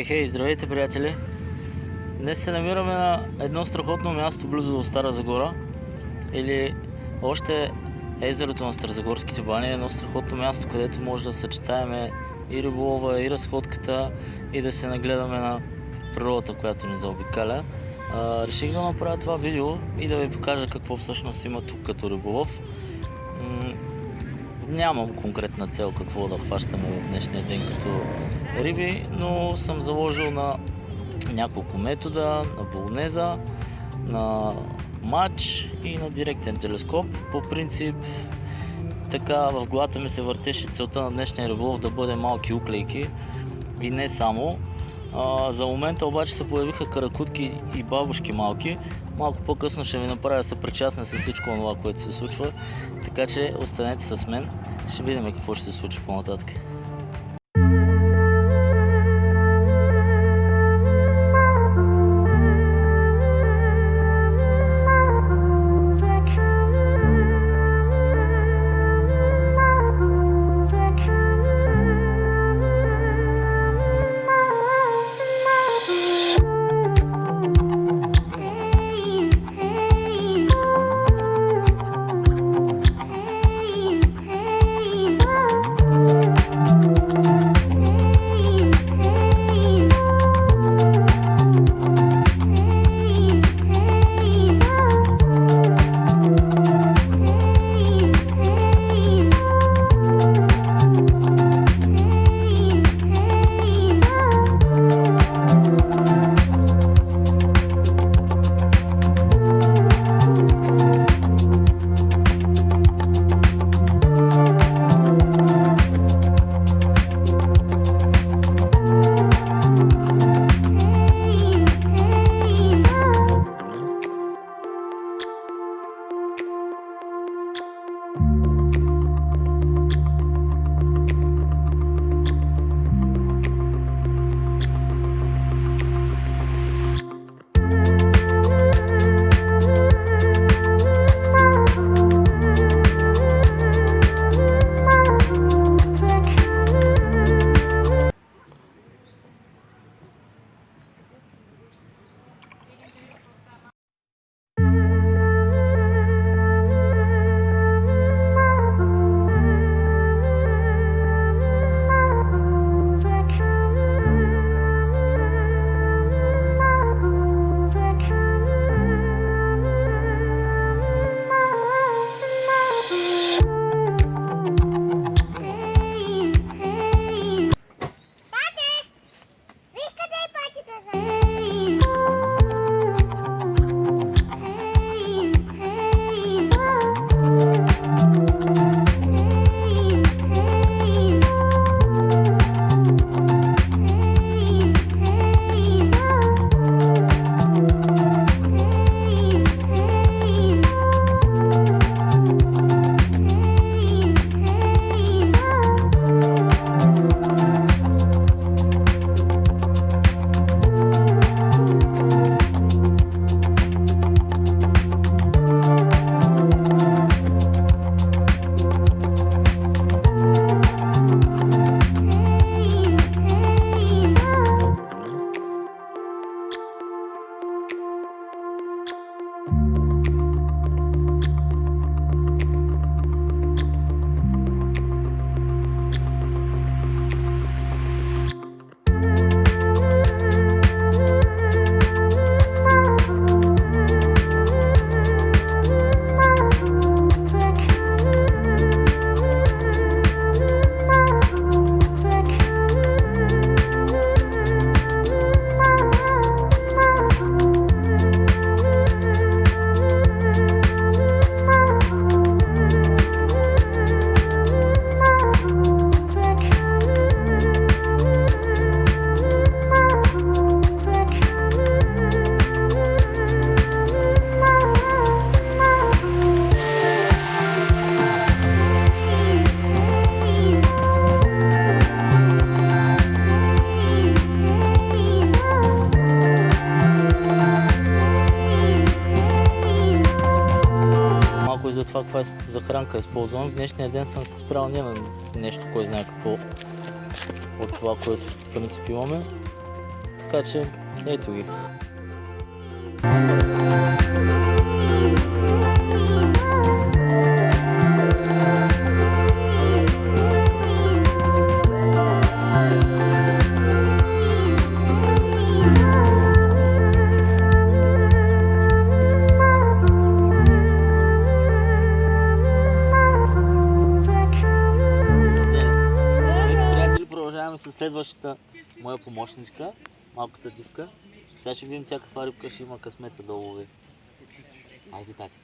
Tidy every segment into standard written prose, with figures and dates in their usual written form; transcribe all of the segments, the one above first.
Хей, здравейте, приятели! Днес се намираме на едно страхотно място близо до Стара Загора, или още езерото на Старозагорските бани. Едно страхотно място, където може да съчетаем и риболова, и разходката, и да се нагледаме на природата, която ни заобикаля. Реших да направя това видео и да ви покажа какво всъщност има тук като риболов. Нямам конкретна цел какво да хващаме в днешния ден като риби, но съм заложил на няколко метода, на болнеза, на мач и на директен телескоп. По принцип, така в главата ми се въртеше целта на днешния риболов да бъде малки уклейки и не само. За момента обаче се появиха каракутки и бабушки малки. Малко по-късно ще ви направя съпричастен с всичко това, което се случва. Така че останете с мен, ще видим какво ще се случи по-нататък. това каква за хранка използвам. В днешния ден съм се спрял не на нещо, кой знае какво от това, което в принцип имаме. така че ето ги. С следващата моя помощничка, малката дивка. Сега ще видим тя каква рибка ще има късмета да лови. Айде, тати.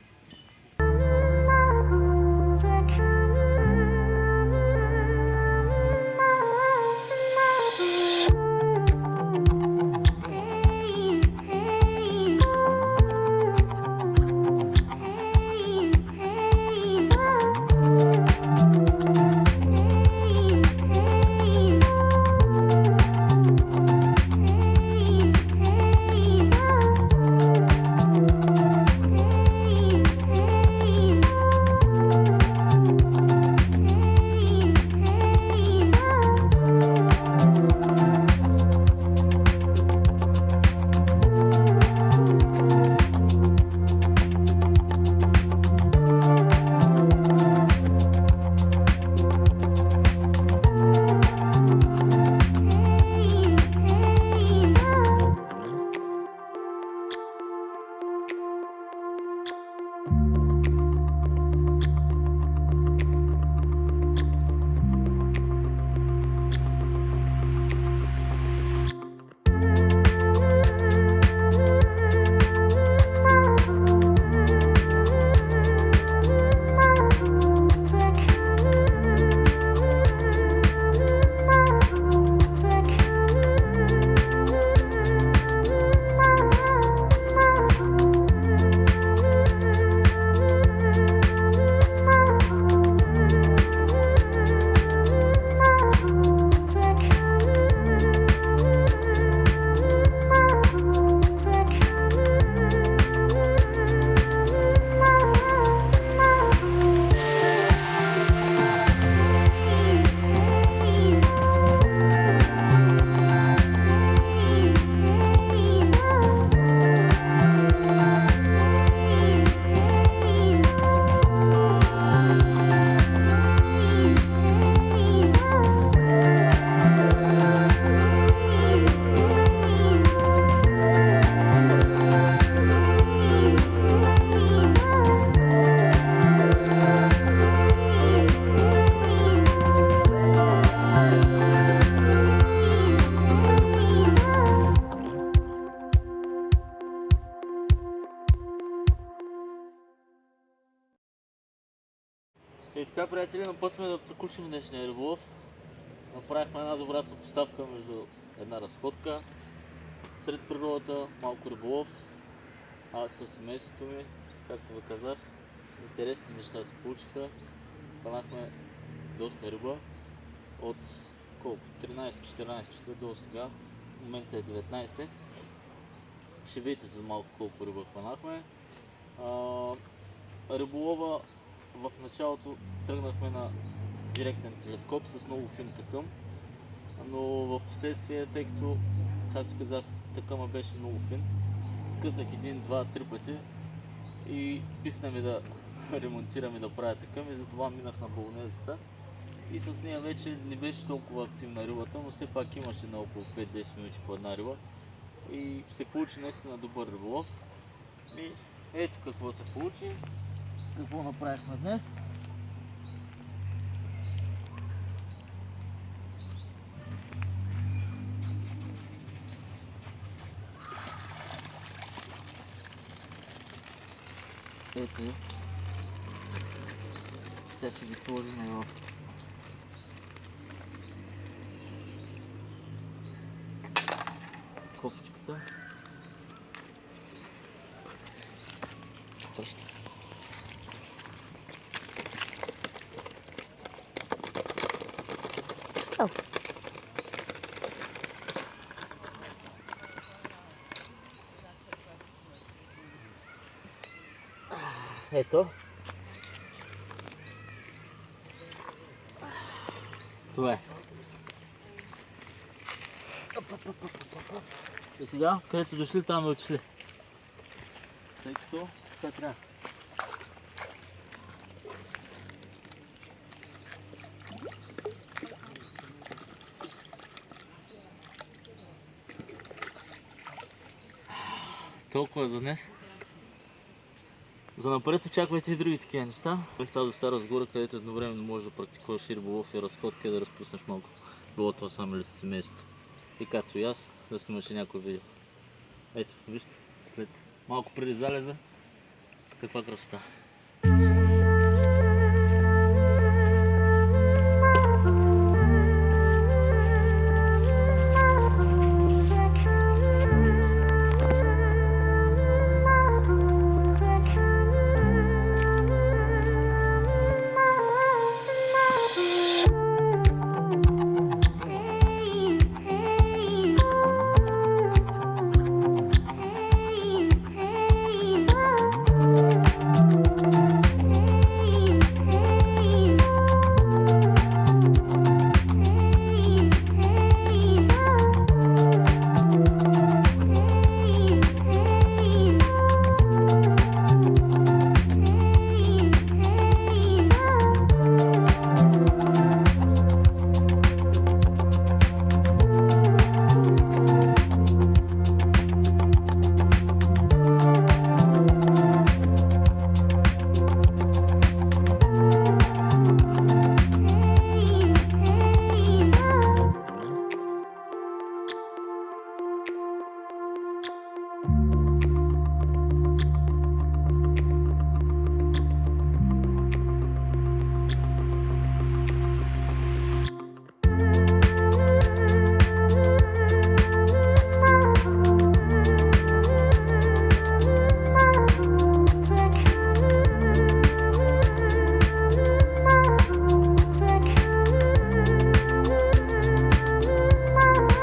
И така, приятели, на път сме да приключим днешния риболов. Направихме една добра съпоставка между една разходка сред природата, малко риболов, аз със семейството ми, както ви казах. Интересни неща се получиха. Хванахме доста риба от колко? 13-14 часа до сега. В момента е 19. Ще видите за малко колко риба хванахме. Риболова в началото тръгнахме на директен телескоп с много фин тъкъм, но в последствие, тъй като, както казах, тъкъма беше много фин, скъсах един, два, три пъти и писна ми да ремонтирам и да правя тъкъм и затова минах на болнезата. И с нея вече не беше толкова активна рибата, но все пак имаше на около 5-10 минути по една риба и се получи наистина добър риболов. И ето какво се получи, какво направихме днес. Ето, сега ще ги сложим в кофичката. Ето. Това е. И сега, където дошли, там и отишли. Тъй като така трябва. Толкова за днес. За напред очаквайте и други такива неща. Места до Стара Загора, където едновременно можеш да практикуваш и риболов и разходка и да разпуснеш малко. Било това само или с семейството. И както и аз, да снимаш и някой видео. Ето, вижте, след малко преди залеза, каква красота.